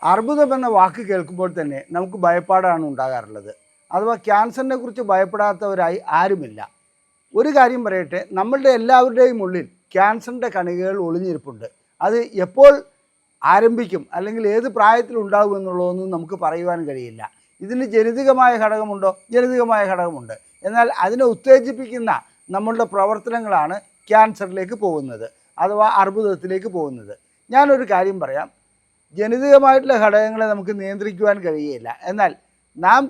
അർബുദം എന്ന വാക്ക് കേൾക്കുമ്പോൾ തന്നെ നമുക്ക് ഭയപ്പാടാണ് ഉണ്ടാകാറുള്ളത്. അഥവാ ക്യാൻസറിനെ കുറിച്ച് ഭയപ്പെടാത്തവരായി ആരുമില്ല. ഒരു കാര്യം പറയട്ടെ, നമ്മളുടെ എല്ലാവരുടെയും ഉള്ളിൽ ക്യാൻസറിൻ്റെ കണികകൾ ഒളിഞ്ഞിരിപ്പുണ്ട്. അത് എപ്പോൾ ആരംഭിക്കും അല്ലെങ്കിൽ ഏത് പ്രായത്തിൽ ഉണ്ടാകും എന്നുള്ളതൊന്നും നമുക്ക് പറയുവാൻ കഴിയില്ല. ഇതിന് ജനിതകമായ ഘടകമുണ്ടോ? ജനിതകമായ ഘടകമുണ്ട്. എന്നാൽ അതിനെ ഉത്തേജിപ്പിക്കുന്ന നമ്മളുടെ പ്രവർത്തനങ്ങളാണ് ക്യാൻസറിലേക്ക് പോകുന്നത്, അഥവാ അർബുദത്തിലേക്ക് പോകുന്നത്. ഞാനൊരു കാര്യം പറയാം, ജനിതകമായിട്ടുള്ള ഘടകങ്ങളെ നമുക്ക് നിയന്ത്രിക്കുവാൻ കഴിയുകയില്ല. എന്നാൽ നാം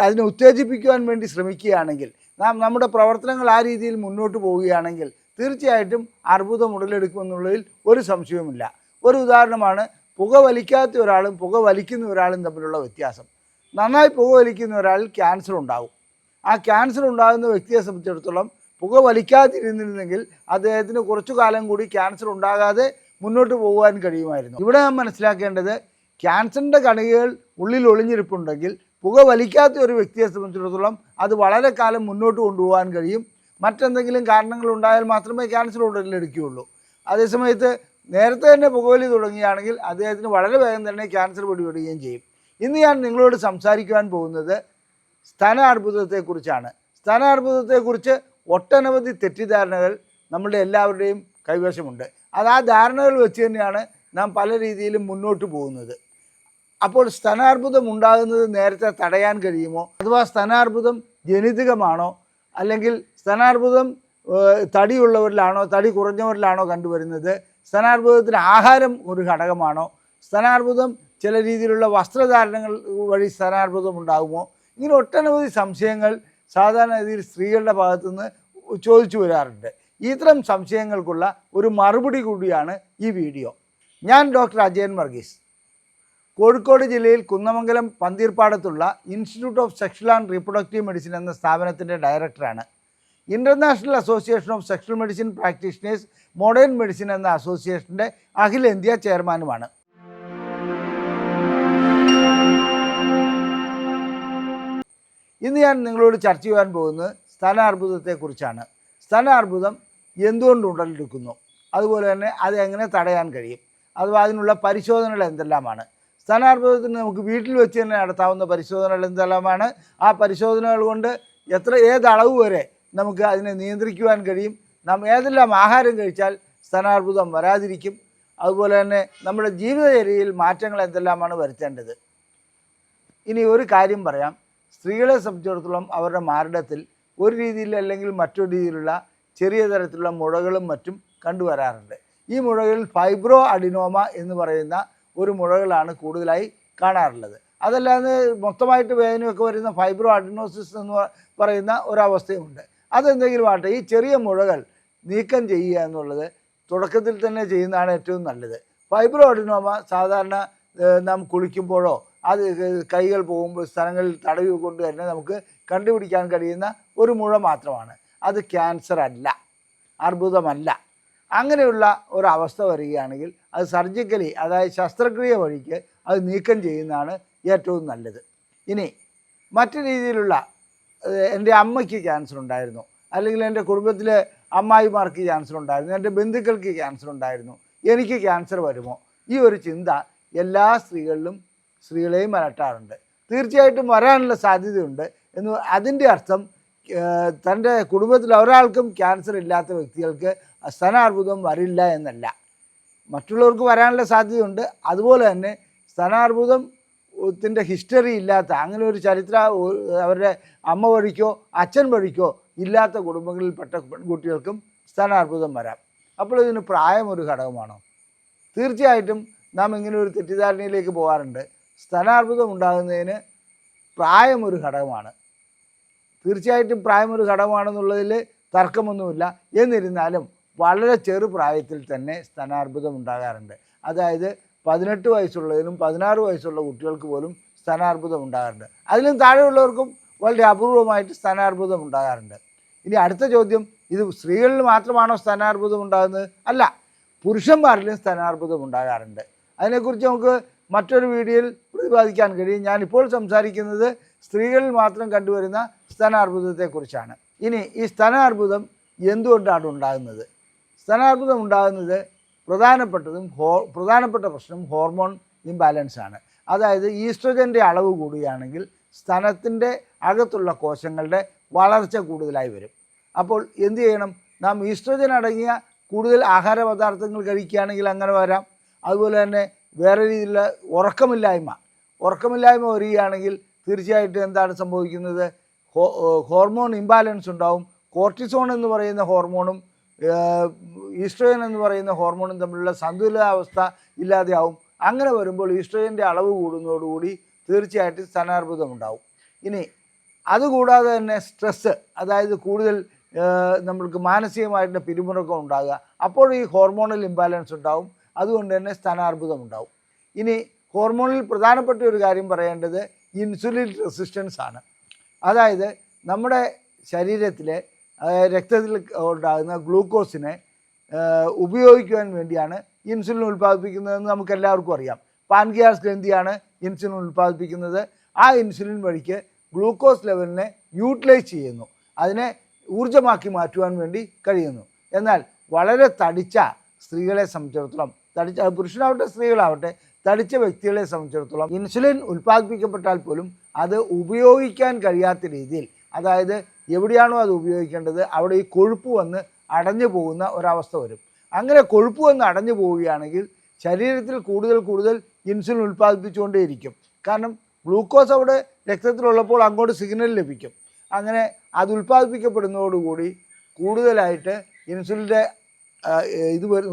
അതിനെ ഉത്തേജിപ്പിക്കുവാൻ വേണ്ടി ശ്രമിക്കുകയാണെങ്കിൽ, നാം നമ്മുടെ പ്രവർത്തനങ്ങൾ ആ രീതിയിൽ മുന്നോട്ട് പോവുകയാണെങ്കിൽ തീർച്ചയായിട്ടും അർബുദം ഉടലെടുക്കുമെന്നുള്ളതിൽ ഒരു സംശയവുമില്ല. ഒരു ഉദാഹരണമാണ് പുക വലിക്കാത്ത ഒരാളും പുക വലിക്കുന്ന ഒരാളും തമ്മിലുള്ള വ്യത്യാസം. നന്നായി പുക വലിക്കുന്ന ഒരാളിൽ ക്യാൻസർ ഉണ്ടാകും. ആ ക്യാൻസർ ഉണ്ടാകുന്ന വ്യക്തിയെ സംബന്ധിച്ചിടത്തോളം പുക വലിക്കാതിരുന്നിരുന്നെങ്കിൽ അദ്ദേഹത്തിന് കുറച്ചു കാലം കൂടി ക്യാൻസർ ഉണ്ടാകാതെ മുന്നോട്ട് പോകുവാൻ കഴിയുമായിരുന്നു. ഇവിടെ നാം മനസ്സിലാക്കേണ്ടത്, ക്യാൻസറിൻ്റെ കണികകൾ ഉള്ളിൽ ഒളിഞ്ഞിരിപ്പുണ്ടെങ്കിൽ പുക വലിക്കാത്ത ഒരു വ്യക്തിയെ സംബന്ധിച്ചിടത്തോളം അത് വളരെ കാലം മുന്നോട്ട് കൊണ്ടുപോകാൻ കഴിയും. മറ്റെന്തെങ്കിലും കാരണങ്ങൾ ഉണ്ടായാൽ മാത്രമേ ക്യാൻസർ ഉടലെടുക്കുകയുള്ളൂ. അതേസമയത്ത് നേരത്തെ തന്നെ പുകവലി തുടങ്ങുകയാണെങ്കിൽ അദ്ദേഹത്തിന് വളരെ വേഗം തന്നെ ക്യാൻസർ പിടിപെടുകയും ചെയ്യും. ഇന്ന് ഞാൻ നിങ്ങളോട് സംസാരിക്കുവാൻ പോകുന്നത് സ്തനാർബുദത്തെക്കുറിച്ചാണ്. സ്തനാർബുദത്തെക്കുറിച്ച് ഒട്ടനവധി തെറ്റിദ്ധാരണകൾ നമ്മളുടെ എല്ലാവരുടെയും കൈവശമുണ്ട്. അത് ആ ധാരണകൾ വെച്ച് തന്നെയാണ് നാം പല രീതിയിലും മുന്നോട്ട് പോകുന്നത്. അപ്പോൾ സ്തനാർബുദം ഉണ്ടാകുന്നത് നേരത്തെ തടയാൻ കഴിയുമോ? അഥവാ സ്തനാർബുദം ജനിതകമാണോ, അല്ലെങ്കിൽ സ്തനാർബുദം തടിയുള്ളവരിലാണോ തടി കുറഞ്ഞവരിലാണോ കണ്ടുവരുന്നത്? സ്തനാർബുദത്തിന് ആഹാരം ഒരു ഘടകമാണോ? സ്തനാർബുദം ചില രീതിയിലുള്ള വസ്ത്രധാരണങ്ങൾ വഴി സ്തനാർബുദം ഉണ്ടാകുമോ? ഇങ്ങനെ ഒട്ടനവധി സംശയങ്ങൾ സാധാരണ രീതിയിൽ സ്ത്രീകളുടെ ഭാഗത്തുനിന്ന് ചോദിച്ചു വരാറുണ്ട്. ഇത്തരം സംശയങ്ങൾക്കുള്ള ഒരു മറുപടി കൂടിയാണ് ഈ വീഡിയോ. ഞാൻ ഡോക്ടർ അജയൻ വർഗീസ്, കോഴിക്കോട് ജില്ലയിൽ കുന്നമംഗലം പന്തീർപ്പാടത്തുള്ള institute of sexual and reproductive medicine എന്ന സ്ഥാപനത്തിൻ്റെ ഡയറക്ടറാണ്. International association of sexual medicine practitioners modern medicine എന്ന അസോസിയേഷൻ്റെ അഖിലേന്ത്യാ ചെയർമാനുമാണ്. ഇന്ന് ഞാൻ നിങ്ങളോട് ചർച്ച ചെയ്യാൻ പോകുന്നത് സ്തനാർബുദത്തെക്കുറിച്ചാണ്. സ്തനാർബുദം എന്തുകൊണ്ട് ഉടലെടുക്കുന്നു, അതുപോലെ തന്നെ അത് എങ്ങനെ തടയാൻ കഴിയും, അഥവാ അതിനുള്ള പരിശോധനകൾ എന്തെല്ലാമാണ്. സ്തനാർബുദത്തിന് നമുക്ക് വീട്ടിൽ വെച്ച് തന്നെ നടത്താവുന്ന പരിശോധനകൾ എന്തെല്ലാമാണ്, ആ പരിശോധനകൾ കൊണ്ട് ഏത് അളവ് വരെ നമുക്ക് അതിനെ നിയന്ത്രിക്കുവാൻ കഴിയും, നാം ഏതെല്ലാം ആഹാരം കഴിച്ചാൽ സ്തനാർബുദം വരാതിരിക്കും, അതുപോലെ തന്നെ നമ്മുടെ ജീവിതചര്യയിൽ മാറ്റങ്ങൾ എന്തെല്ലാമാണ് വരുത്തേണ്ടത്. ഇനി ഒരു കാര്യം പറയാം, സ്ത്രീകളെ സംബന്ധിച്ചിടത്തോളം അവരുടെ മാറിടത്തിൽ ഒരു രീതിയിൽ അല്ലെങ്കിൽ മറ്റൊരു രീതിയിലുള്ള ചെറിയ തരത്തിലുള്ള മുഴകളും മറ്റും കണ്ടുവരാറുണ്ട്. ഈ മുഴകളിൽ ഫൈബ്രോ അഡിനോമ എന്ന് പറയുന്ന ഒരു മുഴകളാണ് കൂടുതലായി കാണാറുള്ളത്. അതല്ലാതെ മൊത്തമായിട്ട് വേദനയൊക്കെ വരുന്ന ഫൈബ്രോ അഡിനോസിസ് എന്ന് പറയുന്ന ഒരവസ്ഥയുമുണ്ട്. അതെന്തെങ്കിലും ആട്ടെ, ഈ ചെറിയ മുഴകൾ നീക്കം ചെയ്യുക എന്നുള്ളത് തുടക്കത്തിൽ തന്നെ ചെയ്യുന്നതാണ് ഏറ്റവും നല്ലത്. ഫൈബ്രോ അഡിനോമ സാധാരണ നാം കുളിക്കുമ്പോഴോ അത് കൈകൾ പോകുമ്പോൾ സ്ഥലങ്ങളിൽ തടവി കൊണ്ട് തന്നെ നമുക്ക് കണ്ടുപിടിക്കാൻ കഴിയുന്ന ഒരു മുഴ മാത്രമാണ്. അത് ക്യാൻസർ അല്ല, അർബുദമല്ല. അങ്ങനെയുള്ള ഒരവസ്ഥ വരികയാണെങ്കിൽ അത് സർജിക്കലി, അതായത് ശസ്ത്രക്രിയ വഴിക്ക് അത് നീക്കം ചെയ്യുന്നതാണ് ഏറ്റവും നല്ലത്. ഇനി മറ്റു രീതിയിലുള്ള, എൻ്റെ അമ്മയ്ക്ക് ക്യാൻസർ ഉണ്ടായിരുന്നു, അല്ലെങ്കിൽ എൻ്റെ കുടുംബത്തിലെ അമ്മായിമാർക്ക് ക്യാൻസർ ഉണ്ടായിരുന്നു, എൻ്റെ ബന്ധുക്കൾക്ക് ക്യാൻസർ ഉണ്ടായിരുന്നു, എനിക്ക് ക്യാൻസർ വരുമോ? ഈ ഒരു ചിന്ത എല്ലാ സ്ത്രീകളെയും അലട്ടാറുണ്ട്. തീർച്ചയായിട്ടും വരാനുള്ള സാധ്യതയുണ്ട് എന്ന്. അതിൻ്റെ അർത്ഥം തൻ്റെ കുടുംബത്തിൽ ഒരാൾക്കും ക്യാൻസർ ഇല്ലാത്ത വ്യക്തികൾക്ക് സ്തനാർബുദം വരില്ല എന്നല്ല. മറ്റുള്ളവർക്ക് വരാനുള്ള സാധ്യതയുണ്ട്. അതുപോലെ തന്നെ സ്തനാർബുദത്തിൻ്റെ ഹിസ്റ്ററി ഇല്ലാത്ത, അങ്ങനെ ഒരു ചരിത്ര അവരുടെ അമ്മ വഴിക്കോ അച്ഛൻ വഴിക്കോ ഇല്ലാത്ത കുടുംബങ്ങളിൽപ്പെട്ട പെൺകുട്ടികൾക്കും സ്തനാർബുദം വരാം. അപ്പോൾ ഇതിന് പ്രായം ഒരു ഘടകമാണോ? തീർച്ചയായിട്ടും നാം ഇങ്ങനെ ഒരു തെറ്റിദ്ധാരണയിലേക്ക് പോകാറുണ്ട്. സ്തനാർബുദം ഉണ്ടാകുന്നതിന് പ്രായം ഒരു ഘടകമാണ്. തീർച്ചയായിട്ടും പ്രായം ഒരു ഘടകമാണെന്നുള്ളതിൽ തർക്കമൊന്നുമില്ല. എന്നിരുന്നാലും വളരെ ചെറുപ്രായത്തിൽ തന്നെ സ്തനാർബുദം ഉണ്ടാകാറുണ്ട്. അതായത് 18 വയസ്സുള്ളതിനും 16 വയസ്സുള്ള കുട്ടികൾക്ക് പോലും സ്തനാർബുദം ഉണ്ടാകാറുണ്ട്. അതിലും താഴെയുള്ളവർക്കും വളരെ അപൂർവമായിട്ട് സ്തനാർബുദം ഉണ്ടാകാറുണ്ട്. ഇനി അടുത്ത ചോദ്യം, ഇത് സ്ത്രീകളിൽ മാത്രമാണോ സ്തനാർബുദം ഉണ്ടാകുന്നത്? അല്ല, പുരുഷന്മാരിലും സ്തനാർബുദം ഉണ്ടാകാറുണ്ട്. അതിനെക്കുറിച്ച് നമുക്ക് മറ്റൊരു വീഡിയോയിൽ പ്രതിപാദിക്കാൻ കഴിയും. ഞാനിപ്പോൾ സംസാരിക്കുന്നത് സ്ത്രീകളിൽ മാത്രം കണ്ടുവരുന്ന സ്തനാർബുദത്തെക്കുറിച്ചാണ്. ഇനി ഈ സ്തനാർബുദം എന്തുകൊണ്ടാണ് ഉണ്ടാകുന്നത്? സ്തനാർബുദം ഉണ്ടാകുന്നത് പ്രധാനപ്പെട്ട പ്രശ്നം ഹോർമോൺ ഇംബാലൻസ് ആണ്. അതായത് ഈസ്ട്രജൻ്റെ അളവ് കൂടുകയാണെങ്കിൽ സ്തനത്തിൻ്റെ അകത്തുള്ള കോശങ്ങളുടെ വളർച്ച കൂടുതലായി വരും. അപ്പോൾ എന്ത് ചെയ്യണം? നാം ഈസ്ട്രജൻ അടങ്ങിയ കൂടുതൽ ആഹാര പദാർത്ഥങ്ങൾ കഴിക്കുകയാണെങ്കിൽ അങ്ങനെ വരാം. അതുപോലെ തന്നെ വേറെ രീതിയിലുള്ള ഉറക്കമില്ലായ്മ വരികയാണെങ്കിൽ തീർച്ചയായിട്ടും എന്താണ് സംഭവിക്കുന്നത്? ഹോർമോൺ ഇംബാലൻസ് ഉണ്ടാവും. കോർട്ടിസോൺ എന്ന് പറയുന്ന ഹോർമോണും ഈസ്ട്രജൻ എന്ന് പറയുന്ന ഹോർമോണും തമ്മിലുള്ള സന്തുലിതാവസ്ഥ ഇല്ലാതെയാവും. അങ്ങനെ വരുമ്പോൾ ഈസ്ട്രജൻ്റെ അളവ് കൂടുന്നതോടുകൂടി തീർച്ചയായിട്ടും സ്തനാർബുദം ഉണ്ടാവും. ഇനി അതുകൂടാതെ തന്നെ സ്ട്രെസ്സ്, അതായത് കൂടുതൽ നമ്മൾക്ക് മാനസികമായിട്ടുള്ള പിരിമുറുക്കം ഉണ്ടാകുക, അപ്പോൾ ഈ ഹോർമോണൽ ഇംബാലൻസ് ഉണ്ടാവും. അതുകൊണ്ട് തന്നെ സ്തനാർബുദം ഉണ്ടാവും. ഇനി ഹോർമോണിൽ പ്രധാനപ്പെട്ട ഒരു കാര്യം പറയേണ്ടത് ഇൻസുലിൻ റെസിസ്റ്റൻസ് ആണ്. അതായത് നമ്മുടെ ശരീരത്തിലെ രക്തത്തിൽ ഉണ്ടാകുന്ന ഗ്ലൂക്കോസിനെ ഉപയോഗിക്കുവാൻ വേണ്ടിയാണ് ഇൻസുലിൻ ഉൽപ്പാദിപ്പിക്കുന്നതെന്ന് നമുക്കെല്ലാവർക്കും അറിയാം. പാൻക്രിയാസ് ഗ്രന്ഥിയാണ് ഇൻസുലിൻ ഉൽപ്പാദിപ്പിക്കുന്നത്. ആ ഇൻസുലിൻ വഴിക്ക് ഗ്ലൂക്കോസ് ലെവലിനെ യൂട്ടിലൈസ് ചെയ്യുന്നു, അതിനെ ഊർജ്ജമാക്കി മാറ്റുവാൻ വേണ്ടി കഴിയുന്നു. എന്നാൽ വളരെ തടിച്ച സ്ത്രീകളെ സംബന്ധിച്ചിടത്തോളം, പുരുഷനാവട്ടെ സ്ത്രീകളാവട്ടെ, തടിച്ച വ്യക്തികളെ സംബന്ധിച്ചിടത്തോളം ഇൻസുലിൻ ഉൽപ്പാദിപ്പിക്കപ്പെട്ടാൽ പോലും അത് ഉപയോഗിക്കാൻ കഴിയാത്ത രീതിയിൽ, അതായത് എവിടെയാണോ അത് ഉപയോഗിക്കേണ്ടത് അവിടെ ഈ കൊഴുപ്പ് വന്ന് അടഞ്ഞു പോകുന്ന ഒരവസ്ഥ വരും. അങ്ങനെ കൊഴുപ്പ് വന്ന് അടഞ്ഞു പോവുകയാണെങ്കിൽ ശരീരത്തിൽ കൂടുതൽ ഇൻസുലിൻ ഉൽപ്പാദിപ്പിച്ചുകൊണ്ടേയിരിക്കും. കാരണം ഗ്ലൂക്കോസ് അവിടെ രക്തത്തിലുള്ളപ്പോൾ അങ്ങോട്ട് സിഗ്നൽ ലഭിക്കും. അങ്ങനെ അത് ഉൽപ്പാദിപ്പിക്കപ്പെടുന്നതോടുകൂടി കൂടുതലായിട്ട് ഇൻസുലിൻ്റെ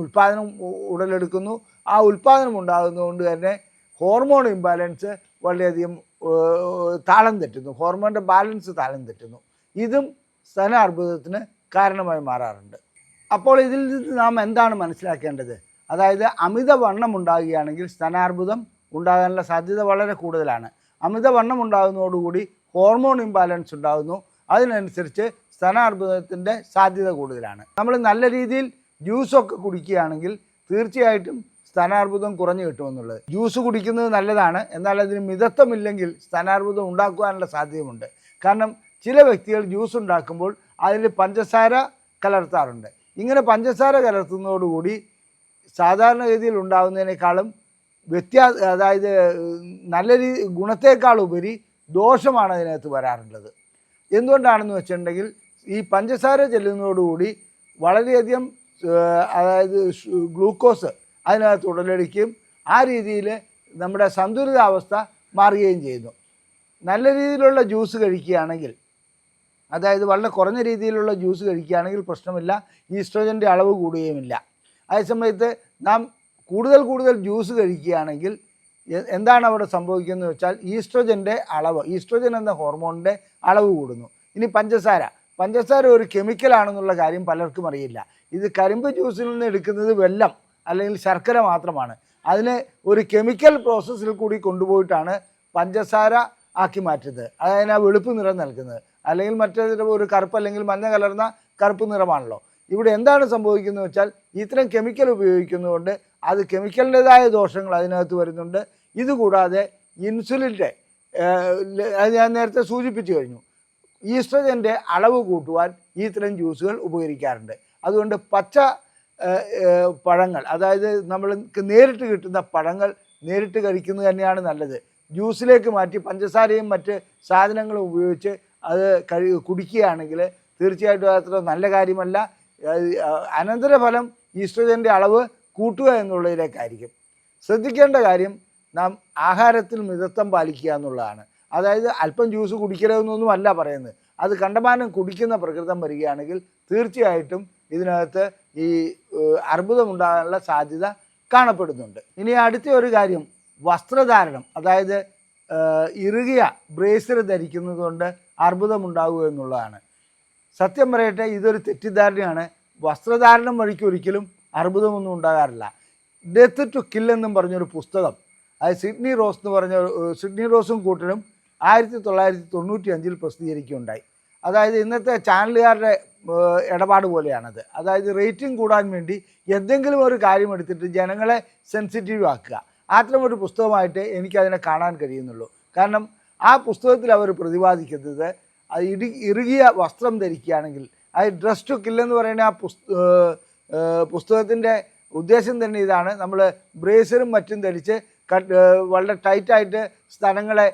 ഉൽപ്പാദനം ഉടലെടുക്കുന്നു. ആ ഉൽപ്പാദനം ഉണ്ടാകുന്നതുകൊണ്ട് തന്നെ ഹോർമോൺ ഇംബാലൻസ് വളരെയധികം താളം തെറ്റുന്നു, ഹോർമോണിൻ്റെ ബാലൻസ് താളം തെറ്റുന്നു. ഇതും സ്തനാർബുദത്തിന് കാരണമായി മാറാറുണ്ട്. അപ്പോൾ ഇതിൽ നിന്ന് നാം എന്താണ് മനസ്സിലാക്കേണ്ടത്? അതായത് അമിതവണ്ണം ഉണ്ടാകുകയാണെങ്കിൽ സ്തനാർബുദം ഉണ്ടാകാനുള്ള സാധ്യത വളരെ കൂടുതലാണ്. അമിതവണ്ണം ഉണ്ടാകുന്നതോടുകൂടി ഹോർമോൺ ഇംബാലൻസ് ഉണ്ടാകുന്നു. അതിനനുസരിച്ച് സ്തനാർബുദത്തിൻ്റെ സാധ്യത കൂടുതലാണ്. നമ്മൾ നല്ല രീതിയിൽ ജ്യൂസൊക്കെ കുടിക്കുകയാണെങ്കിൽ തീർച്ചയായിട്ടും സ്തനാർബുദം കുറഞ്ഞു കിട്ടുമെന്നുള്ളത്. ജ്യൂസ് കുടിക്കുന്നത് നല്ലതാണ്, എന്നാൽ അതിന് മിതത്വമില്ലെങ്കിൽ സ്തനാർബുദം ഉണ്ടാക്കുവാനുള്ള സാധ്യതയുമുണ്ട്. കാരണം ചില വ്യക്തികൾ ജ്യൂസ് ഉണ്ടാക്കുമ്പോൾ അതിൽ പഞ്ചസാര കലർത്താറുണ്ട്. ഇങ്ങനെ പഞ്ചസാര കലർത്തുന്നതോടുകൂടി സാധാരണഗതിയിൽ ഉണ്ടാകുന്നതിനേക്കാളും അതായത് നല്ല ഗുണത്തേക്കാളുപരി ദോഷമാണ് അതിനകത്ത് വരാറുള്ളത്. എന്തുകൊണ്ടാണെന്ന് വെച്ചിട്ടുണ്ടെങ്കിൽ ഈ പഞ്ചസാര ചെല്ലുന്നതോടുകൂടി വളരെയധികം അതായത് ഗ്ലൂക്കോസ് അതിനകത്ത് ഉടലെടുക്കുകയും ആ രീതിയിൽ നമ്മുടെ സന്തുലിതാവസ്ഥ മാറുകയും ചെയ്യുന്നു. നല്ല രീതിയിലുള്ള ജ്യൂസ് കഴിക്കുകയാണെങ്കിൽ, അതായത് വളരെ കുറഞ്ഞ രീതിയിലുള്ള ജ്യൂസ് കഴിക്കുകയാണെങ്കിൽ പ്രശ്നമില്ല, ഈസ്ട്രോജൻ്റെ അളവ് കൂടുകയുമില്ല. അതേസമയത്ത് നാം കൂടുതൽ ജ്യൂസ് കഴിക്കുകയാണെങ്കിൽ എന്താണ് അവിടെ സംഭവിക്കുന്നത് വെച്ചാൽ ഈസ്ട്രോജൻ്റെ അളവ്, ഈസ്ട്രോജൻ എന്ന ഹോർമോണിൻ്റെ അളവ് കൂടുന്നു. ഇനി പഞ്ചസാര ഒരു കെമിക്കലാണെന്നുള്ള കാര്യം പലർക്കും അറിയില്ല. ഇത് കരിമ്പ് ജ്യൂസിൽ നിന്ന് എടുക്കുന്നത് വെള്ളം അല്ലെങ്കിൽ ശർക്കര മാത്രമാണ്. അതിന് ഒരു കെമിക്കൽ പ്രോസസ്സിൽ കൂടി കൊണ്ടുപോയിട്ടാണ് പഞ്ചസാര ആക്കി മാറ്റുന്നത്. അതിന് ആ വെളുപ്പ് നിറം നൽകുന്നത്. അല്ലെങ്കിൽ മറ്റേതിൻ്റെ ഒരു കറുപ്പ് അല്ലെങ്കിൽ മഞ്ഞ കലർന്ന കറുപ്പ് നിറമാണല്ലോ. ഇവിടെ എന്താണ് സംഭവിക്കുന്നത് വെച്ചാൽ ഇത്തരം കെമിക്കൽ ഉപയോഗിക്കുന്നതുകൊണ്ട് അത് കെമിക്കലിൻ്റെതായ ദോഷങ്ങൾ അതിനകത്ത് വരുന്നുണ്ട്. ഇതുകൂടാതെ ഇൻസുലിൻ്റെ അത് ഞാൻ നേരത്തെ സൂചിപ്പിച്ചു കഴിഞ്ഞു, ഈസ്ട്രജൻ്റെ അളവ് കൂട്ടുവാൻ ഇത്തരം ജ്യൂസുകൾ ഉപകരിക്കാറുണ്ട്. അതുകൊണ്ട് പച്ച പഴങ്ങൾ, അതായത് നമ്മൾക്ക് നേരിട്ട് കിട്ടുന്ന പഴങ്ങൾ നേരിട്ട് കഴിക്കുന്നത് തന്നെയാണ് നല്ലത്. ജ്യൂസിലേക്ക് മാറ്റി പഞ്ചസാരയും മറ്റ് സാധനങ്ങളും ഉപയോഗിച്ച് അത് കുടിക്കുകയാണെങ്കിൽ തീർച്ചയായിട്ടും അത്ര നല്ല കാര്യമല്ല. അനന്തരഫലം ഈസ്ട്രജൻ്റെ അളവ് കൂട്ടുക എന്നുള്ളതിലേക്കായിരിക്കും. ശ്രദ്ധിക്കേണ്ട കാര്യം നാം ആഹാരത്തിൽ മിതത്വം പാലിക്കുക എന്നുള്ളതാണ്. അതായത് അല്പം ജ്യൂസ് കുടിക്കരുതെന്നൊന്നുമല്ല പറയുന്നത്. അത് കണ്ടമാനം കുടിക്കുന്ന പ്രകൃതം വരികയാണെങ്കിൽ തീർച്ചയായിട്ടും ഇതിനകത്ത് ഈ അർബുദമുണ്ടാകാനുള്ള സാധ്യത കാണപ്പെടുന്നുണ്ട്. ഇനി അടുത്ത ഒരു കാര്യം വസ്ത്രധാരണം, അതായത് ഇറുകിയ ബ്രേസർ ധരിക്കുന്നത് കൊണ്ട് അർബുദമുണ്ടാകുക എന്നുള്ളതാണ്. സത്യം പറയട്ടെ, ഇതൊരു തെറ്റിദ്ധാരണയാണ്. വസ്ത്രധാരണം വഴിക്ക് ഒരിക്കലും അർബുദമൊന്നും ഉണ്ടാകാറില്ല. ഡെത്ത് ടു കിൽ എന്നും പറഞ്ഞൊരു പുസ്തകം, അത് സിഡ്നി റോസും കൂട്ടരും 1995 പ്രസിദ്ധീകരിക്കുകയുണ്ടായി. അതായത് ഇന്നത്തെ ചാനലുകാരുടെ ഇടപാട് പോലെയാണത്. അതായത് റേറ്റിംഗ് കൂടാൻ വേണ്ടി എന്തെങ്കിലും ഒരു കാര്യം എടുത്തിട്ട് ജനങ്ങളെ സെൻസിറ്റീവ് ആക്കുക. അത്തരമൊരു പുസ്തകമായിട്ട് എനിക്കതിനെ കാണാൻ കഴിയുന്നുള്ളൂ. കാരണം ആ പുസ്തകത്തിൽ അവർ പ്രതിപാദിക്കുന്നത് അത് ഇറുകിയ വസ്ത്രം ധരിക്കുകയാണെങ്കിൽ, അത് ഡ്രസ് ടു കില്ലെന്ന് പറയുന്ന ആ പുസ്തകത്തിൻ്റെ ഉദ്ദേശം തന്നെ ഇതാണ്. നമ്മൾ ബ്രേസറും മറ്റും ധരിച്ച് വളരെ ടൈറ്റായിട്ട് സ്ഥലങ്ങളെ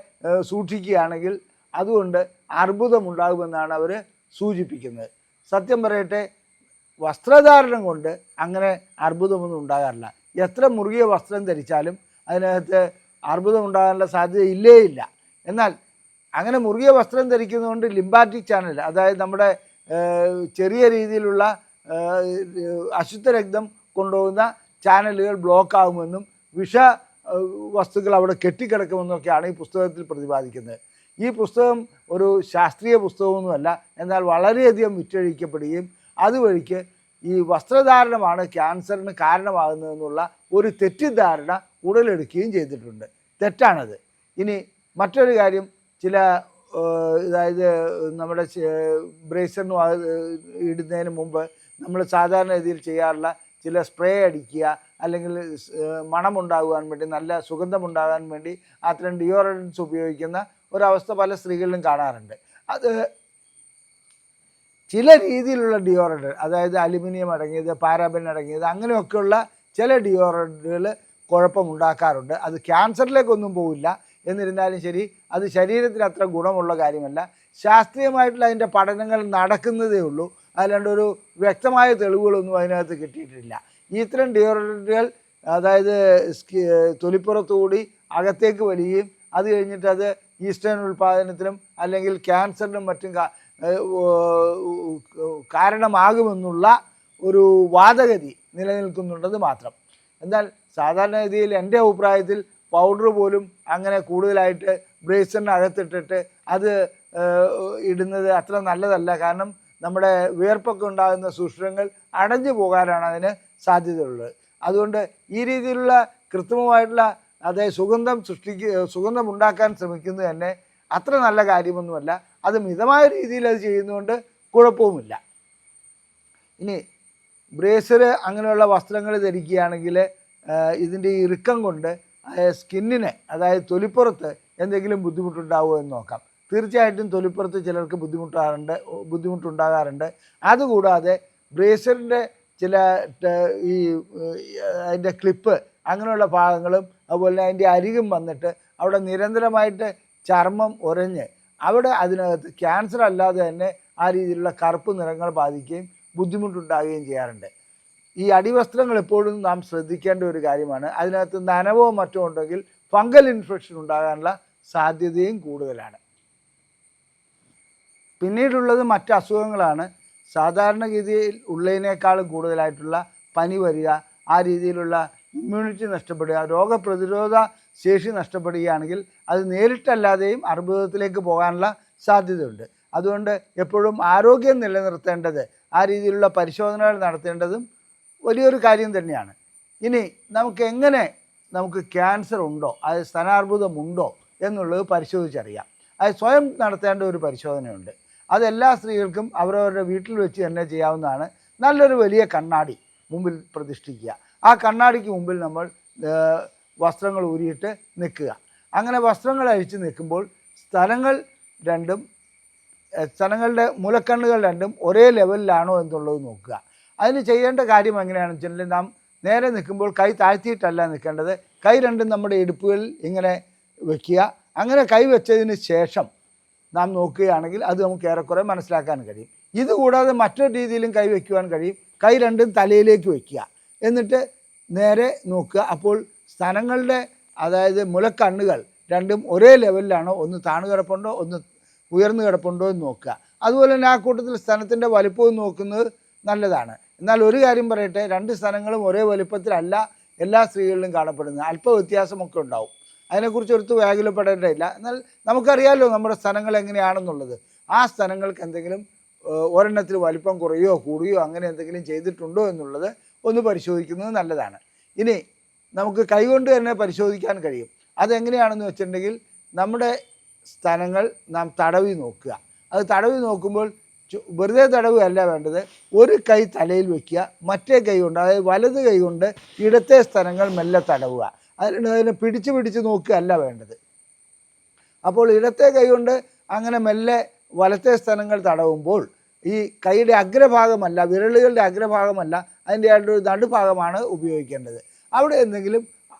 സൂക്ഷിക്കുകയാണെങ്കിൽ അതുകൊണ്ട് അർബുദമുണ്ടാകുമെന്നാണ് അവർ സൂചിപ്പിക്കുന്നത്. സത്യം പറയട്ടെ, വസ്ത്രധാരണം കൊണ്ട് അങ്ങനെ അർബുദമൊന്നും ഉണ്ടാകാറില്ല. എത്ര മുറുകിയ വസ്ത്രം ധരിച്ചാലും അതിനകത്ത് അർബുദം ഉണ്ടാകാനുള്ള സാധ്യത ഇല്ലേ ഇല്ല. എന്നാൽ അങ്ങനെ മുറുകിയ വസ്ത്രം ധരിക്കുന്നതുകൊണ്ട് ലിംബാറ്റിക് ചാനൽ, അതായത് നമ്മുടെ ചെറിയ രീതിയിലുള്ള അശുദ്ധ രക്തം കൊണ്ടുപോകുന്ന ചാനലുകൾ ബ്ലോക്ക് ആകുമെന്നും വസ്തുക്കൾ അവിടെ കെട്ടിക്കിടക്കുമെന്നൊക്കെയാണ് ഈ പുസ്തകത്തിൽ പ്രതിപാദിക്കുന്നത്. ഈ പുസ്തകം ഒരു ശാസ്ത്രീയ പുസ്തകമൊന്നുമല്ല, എന്നാൽ വളരെയധികം വിറ്റഴിക്കപ്പെടുകയും അതുവഴിക്ക് ഈ വസ്ത്രധാരണമാണ് ക്യാൻസറിന് കാരണമാകുന്നതെന്നുള്ള ഒരു തെറ്റിദ്ധാരണ ഉടലെടുക്കുകയും ചെയ്തിട്ടുണ്ട്. തെറ്റാണത്. ഇനി മറ്റൊരു കാര്യം, ചില അതായത് നമ്മുടെ ബ്രേസറിന് ഇടുന്നതിന് മുമ്പ് നമ്മൾ സാധാരണ രീതിയിൽ ചെയ്യാറുള്ള ചില സ്പ്രേ അടിക്കുക, അല്ലെങ്കിൽ മണമുണ്ടാകുവാൻ വേണ്ടി, നല്ല സുഗന്ധമുണ്ടാകാൻ വേണ്ടി അത്തരം ഡിയോഡറൻസ് ഉപയോഗിക്കുന്ന ഒരവസ്ഥ പല സ്ത്രീകളിലും കാണാറുണ്ട്. അത് ചില രീതിയിലുള്ള ഡിയോഡറൻറ്റ്, അതായത് അലുമിനിയം അടങ്ങിയത്, പാരാബൻ അടങ്ങിയത്, അങ്ങനെയൊക്കെയുള്ള ചില ഡിയോഡറൻറ്റുകൾ കുഴപ്പമുണ്ടാക്കാറുണ്ട്. അത് ക്യാൻസറിലേക്കൊന്നും പോവില്ല. എന്നിരുന്നാലും ശരി, അത് ശരീരത്തിന് അത്ര ഗുണമുള്ള കാര്യമല്ല. ശാസ്ത്രീയമായിട്ടുള്ള അതിൻ്റെ പഠനങ്ങൾ നടക്കുന്നതേ ഉള്ളൂ. അല്ലാണ്ട് ഒരു വ്യക്തമായ തെളിവുകളൊന്നും അതിനകത്ത് കിട്ടിയിട്ടില്ല. ഇത്തരം ഡിയോഡറൻറ്റുകൾ അതായത് തൊലിപ്പുറത്തുകൂടി അകത്തേക്ക് വലിയുകയും അത് കഴിഞ്ഞിട്ട് അത് ഈസ്ട്രജൻ ഉൽപ്പാദനത്തിനും അല്ലെങ്കിൽ ക്യാൻസറിനും മറ്റും കാരണമാകുമെന്നുള്ള ഒരു വാദഗതി നിലനിൽക്കുന്നുണ്ടെന്ന് മാത്രം. എന്നാൽ സാധാരണഗതിയിൽ എൻ്റെ അഭിപ്രായത്തിൽ പൗഡർ പോലും അങ്ങനെ കൂടുതലായിട്ട് ബ്രേസറിനകത്തിട്ടിട്ട് അത് ഇടുന്നത് അത്ര നല്ലതല്ല. കാരണം നമ്മുടെ വിയർപ്പൊക്കെ ഉണ്ടാകുന്ന സുഷിരങ്ങൾ അടഞ്ഞു പോകാനാണ് അതിന് സാധ്യതയുള്ളത്. അതുകൊണ്ട് ഈ രീതിയിലുള്ള കൃത്രിമമായിട്ടുള്ള അതായത് സുഗന്ധം ഉണ്ടാക്കാൻ ശ്രമിക്കുന്നത് തന്നെ അത്ര നല്ല കാര്യമൊന്നുമല്ല. അത് മിതമായ രീതിയിൽ അത് ചെയ്യുന്നതുകൊണ്ട് കുഴപ്പവുമില്ല. ഇനി ബ്രേസർ അങ്ങനെയുള്ള വസ്ത്രങ്ങൾ ധരിക്കുകയാണെങ്കിൽ ഇതിൻ്റെ ഇറുക്കം കൊണ്ട് സ്കിന്നിന്, അതായത് തൊലിപ്പുറത്ത് എന്തെങ്കിലും ബുദ്ധിമുട്ടുണ്ടാവുമോ എന്ന് നോക്കാം. തീർച്ചയായിട്ടും തൊലിപ്പുറത്ത് ചിലർക്ക് ബുദ്ധിമുട്ടുണ്ടാകാറുണ്ട്. അതുകൂടാതെ ബ്രേസറിൻ്റെ ചില ഈ അതിൻ്റെ ക്ലിപ്പ് അങ്ങനെയുള്ള ഭാഗങ്ങളും അതുപോലെ അതിൻ്റെ അരികും വന്നിട്ട് അവിടെ നിരന്തരമായിട്ട് ചർമ്മം ഉരഞ്ഞ് അവിടെ അതിനകത്ത് ക്യാൻസർ അല്ലാതെ തന്നെ ആ രീതിയിലുള്ള കറുപ്പ് നിറങ്ങൾ ബാധിക്കുകയും ബുദ്ധിമുട്ടുണ്ടാകുകയും ചെയ്യാറുണ്ട്. ഈ അടിവസ്ത്രങ്ങൾ എപ്പോഴും നാം ശ്രദ്ധിക്കേണ്ട ഒരു കാര്യമാണ്. അതിനകത്ത് നനവോ മറ്റോ ഉണ്ടെങ്കിൽ ഫംഗൽ ഇൻഫെക്ഷൻ ഉണ്ടാകാനുള്ള സാധ്യതയും കൂടുതലാണ്. പിന്നീടുള്ളത് മറ്റ് അസുഖങ്ങളാണ്. സാധാരണഗതിയിൽ ഉള്ളതിനേക്കാളും കൂടുതലായിട്ടുള്ള പനി വരിക, ആ രീതിയിലുള്ള ഇമ്മ്യൂണിറ്റി നഷ്ടപ്പെടുക, രോഗപ്രതിരോധ ശേഷി നഷ്ടപ്പെടുകയാണെങ്കിൽ അത് നേരിട്ടല്ലാതെയും അർബുദത്തിലേക്ക് പോകാനുള്ള സാധ്യതയുണ്ട്. അതുകൊണ്ട് എപ്പോഴും ആരോഗ്യം നിലനിർത്തേണ്ടത്, ആ രീതിയിലുള്ള പരിശോധനകൾ നടത്തേണ്ടതും വലിയൊരു കാര്യം തന്നെയാണ്. ഇനി നമുക്ക് ക്യാൻസർ ഉണ്ടോ, അത് സ്തനാർബുദമുണ്ടോ എന്നുള്ളത് പരിശോധിച്ചറിയാം. അത് സ്വയം നടത്തേണ്ട ഒരു പരിശോധനയുണ്ട്. അതെല്ലാ സ്ത്രീകൾക്കും അവരവരുടെ വീട്ടിൽ വെച്ച് തന്നെ ചെയ്യാവുന്നതാണ്. നല്ലൊരു വലിയ കണ്ണാടി മുമ്പിൽ പ്രതിഷ്ഠിക്കുക. ആ കണ്ണാടിക്ക് മുമ്പിൽ നമ്മൾ വസ്ത്രങ്ങൾ ഊരിയിട്ട് നിൽക്കുക. അങ്ങനെ വസ്ത്രങ്ങൾ അഴിച്ച് നിൽക്കുമ്പോൾ സ്ഥലങ്ങളുടെ മുലക്കണ്ണുകൾ രണ്ടും ഒരേ ലെവലിലാണോ എന്നുള്ളത് നോക്കുക. അതിന് ചെയ്യേണ്ട കാര്യം എങ്ങനെയാണെന്ന് വെച്ചിട്ടുണ്ടെങ്കിൽ, നാം നേരെ നിൽക്കുമ്പോൾ കൈ താഴ്ത്തിയിട്ടല്ല നിൽക്കേണ്ടത്. കൈ രണ്ടും നമ്മുടെ ഇടുപ്പുകളിൽ ഇങ്ങനെ വയ്ക്കുക. അങ്ങനെ കൈ വെച്ചതിന് ശേഷം നാം നോക്കുകയാണെങ്കിൽ അത് നമുക്ക് ഏറെക്കുറെ മനസ്സിലാക്കാൻ കഴിയും. ഇതുകൂടാതെ മറ്റൊരു രീതിയിലും കൈ വയ്ക്കുവാൻ കഴിയും. കൈ രണ്ടും തലയിലേക്ക് വയ്ക്കുക, എന്നിട്ട് നേരെ നോക്കുക. അപ്പോൾ സ്ഥലങ്ങളുടെ അതായത് മുലക്കണ്ണുകൾ രണ്ടും ഒരേ ലെവലിലാണോ, ഒന്ന് താണു കിടപ്പുണ്ടോ ഒന്ന് ഉയർന്നു കിടപ്പുണ്ടോ എന്ന് നോക്കുക. അതുപോലെ തന്നെ ആ കൂട്ടത്തിൽ സ്ഥലത്തിൻ്റെ വലിപ്പവും നോക്കുന്നത് നല്ലതാണ്. എന്നാൽ ഒരു കാര്യം പറയട്ടെ, രണ്ട് സ്ഥലങ്ങളും ഒരേ വലിപ്പത്തിലല്ല എല്ലാ സ്ത്രീകളിലും കാണപ്പെടുന്നത്. അല്പ വ്യത്യാസമൊക്കെ ഉണ്ടാവും. അതിനെക്കുറിച്ച് ഒരിടത്ത് വ്യാകുലപ്പെടേണ്ടതില്ല. എന്നാൽ നമുക്കറിയാമല്ലോ നമ്മുടെ സ്ഥലങ്ങൾ എങ്ങനെയാണെന്നുള്ളത്. ആ സ്ഥലങ്ങൾക്ക് എന്തെങ്കിലും ഒരെണ്ണത്തിൽ വലിപ്പം കുറയോ കൂടുകയോ അങ്ങനെ എന്തെങ്കിലും ചെയ്തിട്ടുണ്ടോ എന്നുള്ളത് ഒന്ന് പരിശോധിക്കുന്നത് നല്ലതാണ്. ഇനി നമുക്ക് കൈകൊണ്ട് തന്നെ പരിശോധിക്കാൻ കഴിയും. അതെങ്ങനെയാണെന്ന് വെച്ചിട്ടുണ്ടെങ്കിൽ, നമ്മുടെ സ്ഥലങ്ങൾ നാം തടവി നോക്കുക. അത് തടവി നോക്കുമ്പോൾ വെറുതെ തടവുകയല്ല വേണ്ടത്. ഒരു കൈ തലയിൽ വയ്ക്കുക, മറ്റേ കൈ കൊണ്ട്, അതായത് വലത് കൈ കൊണ്ട് ഇടത്തെ സ്ഥലങ്ങൾ മെല്ലെ തടവുക. അതിനെ പിടിച്ച് നോക്കുകയല്ല വേണ്ടത്. അപ്പോൾ ഇടത്തെ കൈ കൊണ്ട് അങ്ങനെ മെല്ലെ വലത്തെ സ്ഥലങ്ങൾ തടവുമ്പോൾ ഈ കൈയുടെ അഗ്രഭാഗമല്ല, വിരലുകളുടെ അഗ്രഭാഗമല്ല, അതിൻ്റെ ആയിട്ടൊരു നടുഭാഗമാണ് ഉപയോഗിക്കേണ്ടത്. അവിടെ എന്തെങ്കിലും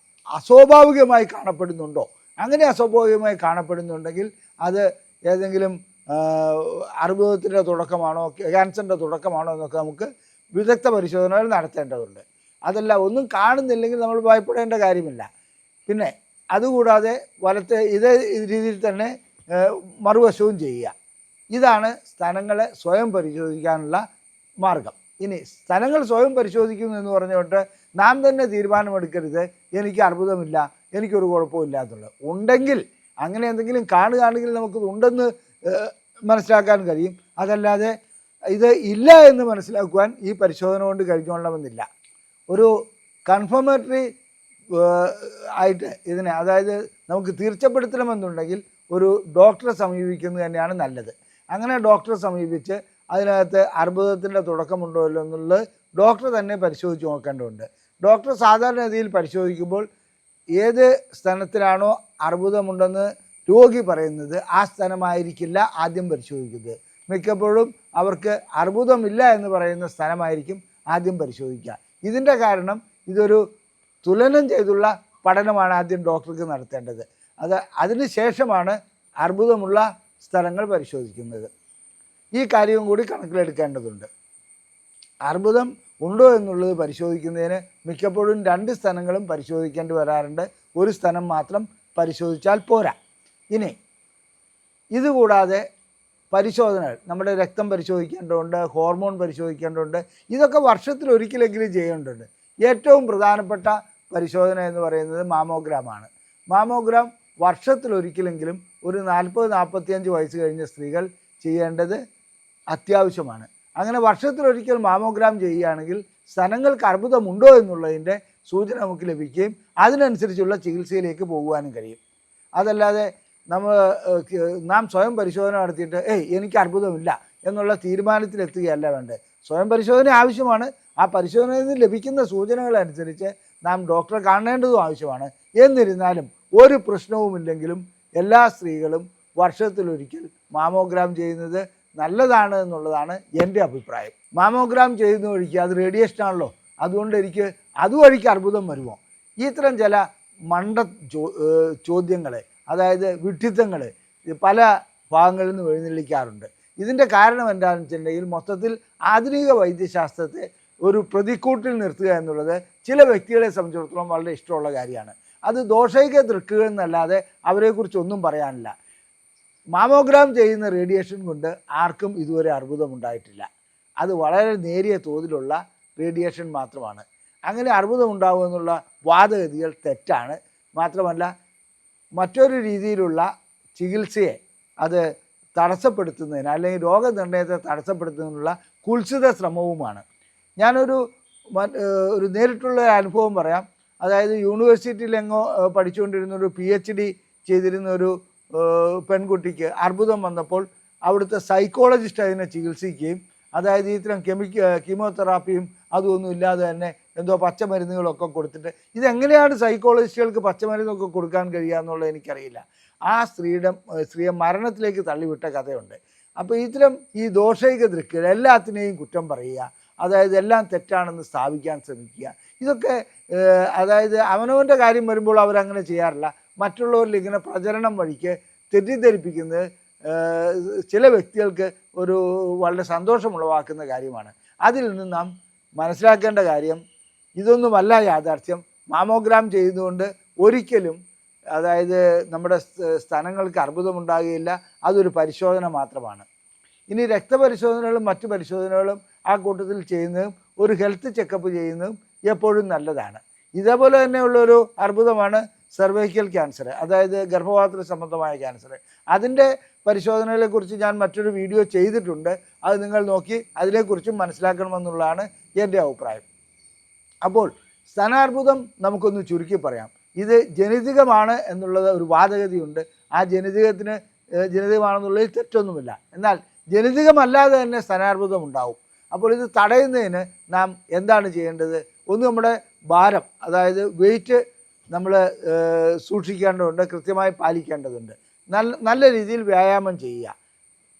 അസ്വാഭാവികമായി കാണപ്പെടുന്നുണ്ടോ? അങ്ങനെ അസ്വാഭാവികമായി കാണപ്പെടുന്നുണ്ടെങ്കിൽ അത് ഏതെങ്കിലും അർബുദത്തിൻ്റെ തുടക്കമാണോ, ക്യാൻസറിൻ്റെ തുടക്കമാണോ എന്നൊക്കെ നമുക്ക് വിദഗ്ധ പരിശോധനകൾ നടത്തേണ്ടതുണ്ട്. അതല്ല ഒന്നും കാണുന്നില്ലെങ്കിൽ നമ്മൾ ഭയപ്പെടേണ്ട കാര്യമില്ല. പിന്നെ അതുകൂടാതെ ഇതേ രീതിയിൽ തന്നെ മറുവശവും ചെയ്യുക. ഇതാണ് സ്തനങ്ങളെ സ്വയം പരിശോധിക്കാനുള്ള മാർഗം. ഇനി സ്തനങ്ങൾ സ്വയം പരിശോധിക്കുന്നു എന്ന് പറഞ്ഞുകൊണ്ട് നാം തന്നെ തീരുമാനമെടുക്കരുത് എനിക്ക് അർബുദമില്ല, എനിക്കൊരു കുഴപ്പമില്ല എന്നുള്ളത്. ഉണ്ടെങ്കിൽ അങ്ങനെ എന്തെങ്കിലും കാണുകയാണെങ്കിൽ നമുക്കിത് ഉണ്ടെന്ന് മനസ്സിലാക്കാൻ കഴിയും. അതല്ലാതെ ഇത് ഇല്ല എന്ന് മനസ്സിലാക്കുവാൻ ഈ പരിശോധന കൊണ്ട് കഴിഞ്ഞോളണമെന്നില്ല. ഒരു കൺഫർമേറ്ററി ആയിട്ട് ഇതിനെ, അതായത് നമുക്ക് തീർച്ചപ്പെടുത്തണമെന്നുണ്ടെങ്കിൽ ഒരു ഡോക്ടറെ സമീപിക്കുന്നത് തന്നെയാണ് നല്ലത്. അങ്ങനെ ഡോക്ടറെ സമീപിച്ച് അതിനകത്ത് അർബുദത്തിൻ്റെ തുടക്കമുണ്ടോ ഇല്ലോ എന്നുള്ളത് ഡോക്ടർ തന്നെ പരിശോധിച്ച് നോക്കേണ്ടതുണ്ട്. ഡോക്ടർ സാധാരണഗതിയിൽ പരിശോധിക്കുമ്പോൾ ഏത് സ്തനത്തിലാണോ അർബുദമുണ്ടെന്ന് രോഗി പറയുന്നത് ആ സ്തനമായിരിക്കില്ല ആദ്യം പരിശോധിക്കുന്നത്. മിക്കപ്പോഴും അവർക്ക് അർബുദമില്ല എന്ന് പറയുന്ന സ്ഥലമായിരിക്കും ആദ്യം പരിശോധിക്കുക. ഇതിൻ്റെ കാരണം ഇതൊരു തുലനം ചെയ്തുള്ള പഠനമാണ് ആദ്യം ഡോക്ടർക്ക് നടത്തേണ്ടത്. അതിന് ശേഷമാണ് അർബുദമുള്ള സ്ഥലങ്ങൾ പരിശോധിക്കുന്നത്. ഈ കാര്യവും കൂടി കണക്കിലെടുക്കേണ്ടതുണ്ട്. അർബുദം ഉണ്ടോ എന്നുള്ളത് പരിശോധിക്കുന്നതിന് മിക്കപ്പോഴും 2 സ്ഥലങ്ങളും പരിശോധിക്കേണ്ടി വരാറുണ്ട്. ഒരു സ്ഥലം മാത്രം പരിശോധിച്ചാൽ പോരാ. ഇനി ഇതുകൂടാതെ പരിശോധനകൾ, നമ്മുടെ രക്തം പരിശോധിക്കേണ്ടതുണ്ട്, ഹോർമോൺ പരിശോധിക്കേണ്ടതുണ്ട്. ഇതൊക്കെ വർഷത്തിലൊരിക്കലെങ്കിലും ചെയ്യേണ്ടതുണ്ട്. ഏറ്റവും പ്രധാനപ്പെട്ട പരിശോധന എന്ന് പറയുന്നത് മാമോഗ്രാമാണ്. മാമോഗ്രാം വർഷത്തിലൊരിക്കലെങ്കിലും ഒരു 40-45 വയസ്സ് കഴിഞ്ഞ സ്ത്രീകൾ ചെയ്യേണ്ടത് അത്യാവശ്യമാണ്. അങ്ങനെ വർഷത്തിലൊരിക്കൽ മാമോഗ്രാം ചെയ്യുകയാണെങ്കിൽ സ്തനങ്ങൾക്ക് അർബുദമുണ്ടോ എന്നുള്ളതിൻ്റെ സൂചന നമുക്ക് ലഭിക്കുകയും അതിനനുസരിച്ചുള്ള ചികിത്സയിലേക്ക് പോകുവാനും കഴിയും. അതല്ലാതെ നാം സ്വയം പരിശോധന നടത്തിയിട്ട് എനിക്ക് അർബുദമില്ല എന്നുള്ള തീരുമാനത്തിലെത്തുകയല്ല വേണ്ടത്. സ്വയം പരിശോധന ആവശ്യമാണ്. ആ പരിശോധനയിൽ നിന്ന് ലഭിക്കുന്ന സൂചനകളനുസരിച്ച് നാം ഡോക്ടറെ കാണേണ്ടതും ആവശ്യമാണ്. എന്നിരുന്നാലും ഒരു പ്രശ്നവുമില്ലെങ്കിലും എല്ലാ സ്ത്രീകളും വർഷത്തിലൊരിക്കൽ മാമോഗ്രാം ചെയ്യുന്നത് നല്ലതാണ് എന്നുള്ളതാണ് എൻ്റെ അഭിപ്രായം. മാമോഗ്രാം ചെയ്യുന്ന വഴിക്ക് അത് റേഡിയേഷനാണല്ലോ, അതുകൊണ്ട് എനിക്ക് അതുവഴിക്ക് അർബുദം വരുമോ? ഇത്തരം ചില ചോദ്യങ്ങൾ, അതായത് വിഡ്ഢിത്തങ്ങൾ പല ഭാഗങ്ങളിൽ നിന്ന് എഴുന്നള്ളിക്കാറുണ്ട്. ഇതിൻ്റെ കാരണം എന്താണെന്ന് വെച്ചിട്ടുണ്ടെങ്കിൽ മൊത്തത്തിൽ ആധുനിക വൈദ്യശാസ്ത്രത്തെ ഒരു പ്രതിക്കൂട്ടിൽ നിർത്തുക എന്നുള്ളത് ചില വ്യക്തികളെ സംബന്ധിച്ചിടത്തോളം വളരെ ഇഷ്ടമുള്ള കാര്യമാണ്. അത് ദോഷൈക ദൃക്കുകൾ എന്നല്ലാതെ അവരെക്കുറിച്ചൊന്നും പറയാനില്ല. മാമോഗ്രാം ചെയ്യുന്ന റേഡിയേഷൻ കൊണ്ട് ആർക്കും ഇതുവരെ അർബുദമുണ്ടായിട്ടില്ല. അത് വളരെ നേരിയ തോതിലുള്ള റേഡിയേഷൻ മാത്രമാണ്. അങ്ങനെ അർബുദമുണ്ടാകുമെന്നുള്ള വാദഗതികൾ തെറ്റാണ്. മാത്രമല്ല മറ്റൊരു രീതിയിലുള്ള ചികിത്സയെ അത് തടസ്സപ്പെടുത്തുന്നതിന് അല്ലെങ്കിൽ രോഗനിർണയത്തെ തടസ്സപ്പെടുത്തുന്നതിനുള്ള കുൽസിത ശ്രമവുമാണ്. ഞാനൊരു നേരിട്ടുള്ള അനുഭവം പറയാം. അതായത് യൂണിവേഴ്സിറ്റിയിലെങ്ങോ പഠിച്ചുകൊണ്ടിരുന്ന ഒരു PhD ചെയ്തിരുന്ന ഒരു പെൺകുട്ടിക്ക് അർബുദം വന്നപ്പോൾ അവിടുത്തെ സൈക്കോളജിസ്റ്റ് അതിനെ ചികിത്സിക്കുകയും, അതായത് ഇത്തരം കീമോതെറാപ്പിയും അതുമൊന്നും ഇല്ലാതെ തന്നെ എന്തോ പച്ചമരുന്നുകളൊക്കെ കൊടുത്തിട്ട്, ഇതെങ്ങനെയാണ് സൈക്കോളജിസ്റ്റുകൾക്ക് പച്ചമരുന്നൊക്കെ കൊടുക്കാൻ കഴിയുക എന്നുള്ളത് എനിക്കറിയില്ല. ആ സ്ത്രീയെ മരണത്തിലേക്ക് തള്ളിവിട്ട കഥയുണ്ട്. അപ്പോൾ ഇത്തരം ഈ ദോഷൈക ദൃക്കുകൾ എല്ലാത്തിനെയും കുറ്റം പറയുക, അതായത് എല്ലാം തെറ്റാണെന്ന് സ്ഥാപിക്കാൻ ശ്രമിക്കുക, ഇതൊക്കെ അതായത് അവനവൻ്റെ കാര്യം വരുമ്പോൾ അവരങ്ങനെ ചെയ്യാറില്ല. മറ്റുള്ളവരിൽ ഇങ്ങനെ പ്രചരണം വഴിക്ക് തെറ്റിദ്ധരിപ്പിക്കുന്നത് ചില വ്യക്തികൾക്ക് ഒരു വളരെ സന്തോഷമുളവാക്കുന്ന കാര്യമാണ്. അതിൽ നിന്ന് നാം മനസ്സിലാക്കേണ്ട കാര്യം ഇതൊന്നുമല്ല യാഥാർത്ഥ്യം. മാമോഗ്രാം ചെയ്യുന്നതുകൊണ്ട് ഒരിക്കലും അതായത് നമ്മുടെ സ്തനങ്ങൾക്ക് അർബുദമുണ്ടാകുകയില്ല. അതൊരു പരിശോധന മാത്രമാണ്. ഇനി രക്തപരിശോധനകളും മറ്റു പരിശോധനകളും ആ കൂട്ടത്തിൽ ചെയ്യുന്നതും ഒരു ഹെൽത്ത് ചെക്കപ്പ് ചെയ്യുന്നതും എപ്പോഴും നല്ലതാണ്. ഇതേപോലെ തന്നെയുള്ളൊരു അർബുദമാണ് സെർവൈക്കൽ ക്യാൻസർ, അതായത് ഗർഭപാത്ര സംബന്ധമായ ക്യാൻസർ. അതിൻ്റെ പരിശോധനകളെക്കുറിച്ച് ഞാൻ മറ്റൊരു വീഡിയോ ചെയ്തിട്ടുണ്ട്. അത് നിങ്ങൾ നോക്കി അതിനെക്കുറിച്ചും മനസ്സിലാക്കണമെന്നുള്ളതാണ് എൻ്റെ അഭിപ്രായം. അപ്പോൾ സ്തനാർബുദം നമുക്കൊന്ന് ചുരുക്കി പറയാം. ഇത് ജനിതകമാണ് എന്നുള്ളത് ഒരു വാദഗതിയുണ്ട്. ആ ജനിതകമാണെന്നുള്ളതിൽ തെറ്റൊന്നുമില്ല. എന്നാൽ ജനിതകമല്ലാതെ തന്നെ സ്തനാർബുദം ഉണ്ടാവും. അപ്പോൾ ഇത് തടയുന്നതിന് നാം എന്താണ് ചെയ്യേണ്ടത്? ഒന്ന്, നമ്മുടെ ഭാരം, അതായത് വെയിറ്റ് നമ്മൾ സൂക്ഷിക്കേണ്ടതുണ്ട്, കൃത്യമായി പാലിക്കേണ്ടതുണ്ട്. നല്ല രീതിയിൽ വ്യായാമം ചെയ്യുക.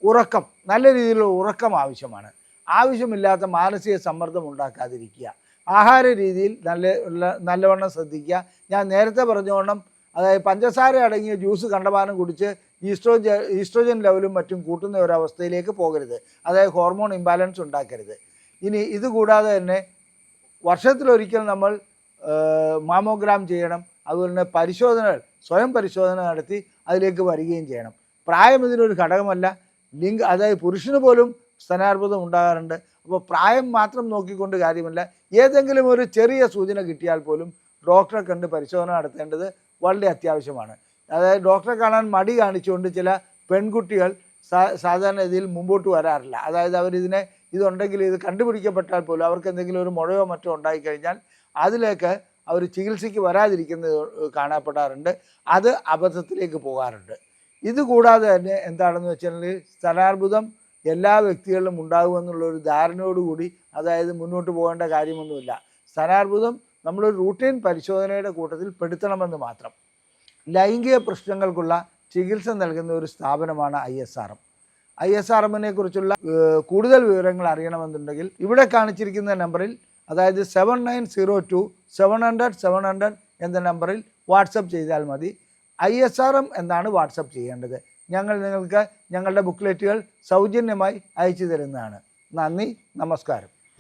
ഉറക്കം, നല്ല രീതിയിലുള്ള ഉറക്കം ആവശ്യമാണ്. ആവശ്യമില്ലാത്ത മാനസിക സമ്മർദ്ദം ഉണ്ടാക്കാതിരിക്കുക. ആഹാര രീതിയിൽ നല്ലവണ്ണം ശ്രദ്ധിക്കുക. ഞാൻ നേരത്തെ പറഞ്ഞുകൊണ്ടും അതായത് പഞ്ചസാര അടങ്ങിയ ജ്യൂസ് കണ്ടമാനം കുടിച്ച് ഈസ്ട്രോജൻ ലെവലും മറ്റും കൂട്ടുന്ന ഒരവസ്ഥയിലേക്ക് പോകരുത്. അതായത് ഹോർമോൺ ഇംബാലൻസ് ഉണ്ടാക്കരുത്. ഇനി ഇതുകൂടാതെ തന്നെ വർഷത്തിലൊരിക്കൽ നമ്മൾ മാമോഗ്രാം ചെയ്യണം. അതുപോലെ തന്നെ പരിശോധനകൾ, സ്വയം പരിശോധന നടത്തി അതിലേക്ക് വരികയും ചെയ്യണം. പ്രായം ഇതിനൊരു ഘടകമല്ല. അതായത് പുരുഷന് പോലും സ്തനാർബുദം ഉണ്ടാകാറുണ്ട്. അപ്പോൾ പ്രായം മാത്രം നോക്കിക്കൊണ്ട് കാര്യമില്ല. ഏതെങ്കിലും ഒരു ചെറിയ സൂചന കിട്ടിയാൽ പോലും ഡോക്ടറെ കണ്ട് പരിശോധന നടത്തേണ്ടത് വളരെ അത്യാവശ്യമാണ്. അതായത് ഡോക്ടറെ കാണാൻ മടി കാണിച്ചുകൊണ്ട് ചില പെൺകുട്ടികൾ സാധാരണ ഇതിൽ മുമ്പോട്ട് വരാറില്ല. അതായത് ഇതുണ്ടെങ്കിൽ ഇത് കണ്ടുപിടിക്കപ്പെട്ടാൽ പോലും അവർക്ക് എന്തെങ്കിലും ഒരു മുഴയോ മറ്റോ ഉണ്ടായിക്കഴിഞ്ഞാൽ അതിലേക്ക് അവർ ചികിത്സയ്ക്ക് വരാതിരിക്കുന്നത് കാണപ്പെടാറുണ്ട്. അത് അബദ്ധത്തിലേക്ക് പോകാറുണ്ട്. ഇതുകൂടാതെ തന്നെ എന്താണെന്ന് വെച്ചാൽ സ്തനാർബുദം എല്ലാ വ്യക്തികളിലും ഉണ്ടാകുമെന്നുള്ളൊരു ധാരണയോടുകൂടി അതായത് മുന്നോട്ട് പോകേണ്ട കാര്യമൊന്നുമില്ല. സ്തനാർബുദം നമ്മളൊരു റൂട്ടീൻ പരിശോധനയുടെ കൂട്ടത്തിൽ പെടുത്തണമെന്ന് മാത്രം. ലൈംഗിക പ്രശ്നങ്ങൾക്കുള്ള ചികിത്സ നൽകുന്ന ഒരു സ്ഥാപനമാണ് ISRM. ISRMനെ കുറിച്ചുള്ള കൂടുതൽ വിവരങ്ങൾ അറിയണമെന്നുണ്ടെങ്കിൽ ഇവിടെ കാണിച്ചിരിക്കുന്ന നമ്പറിൽ, അതായത് 7902-700-700 എന്ന നമ്പറിൽ വാട്സപ്പ് ചെയ്താൽ മതി. ISRM എന്നാണ് വാട്സപ്പ് ചെയ്യേണ്ടത്. ഞങ്ങൾ നിങ്ങൾക്ക് ഞങ്ങളുടെ ബുക്ക്ലെറ്റുകൾ സൗജന്യമായി അയച്ചു തരുന്നതാണ്. നന്ദി, നമസ്കാരം.